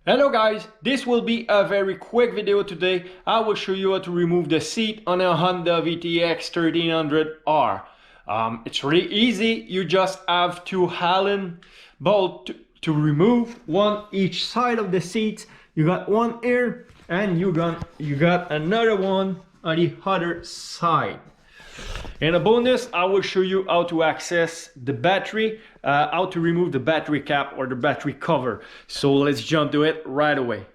Hello guys, this will be a very quick video today. I will show you how to remove the seat on a Honda VTX 1300R. It's really easy. You just have two Allen bolts to remove one each side of the seat. You got one here and you got another one on the other side. In a bonus, I will show you how to access the battery, how to remove the battery cap or the battery cover. So let's jump to it right away.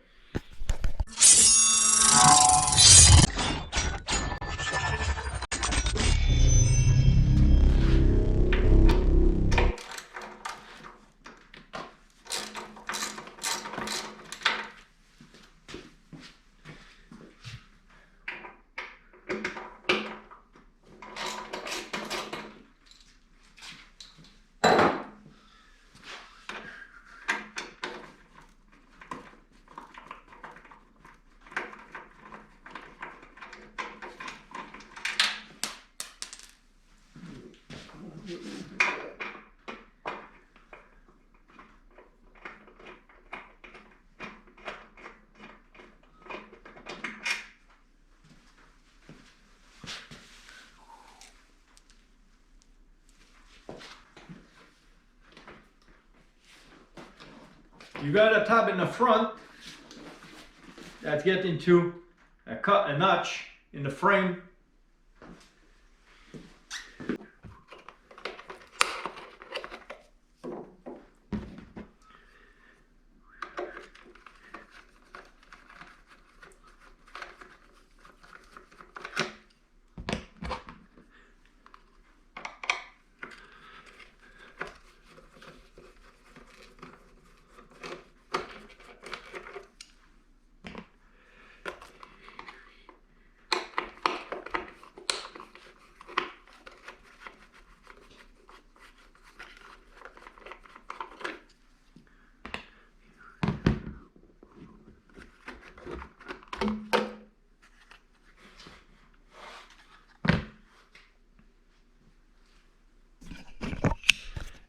You got a tab in the front that gets into a notch in the frame.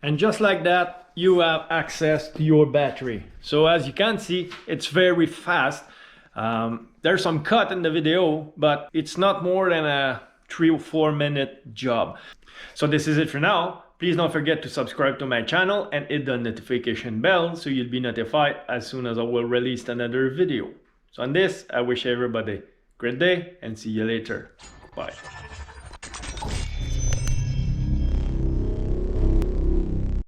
And just like that, you have access to your battery. So as you can see, it's very fast. There's some cut in the video, but it's not more than a 3 or 4 minute job. So this is it for now. Please don't forget to subscribe to my channel and hit the notification bell so you'll be notified as soon as I will release another video. So on this, I wish everybody a great day and see you later. Bye.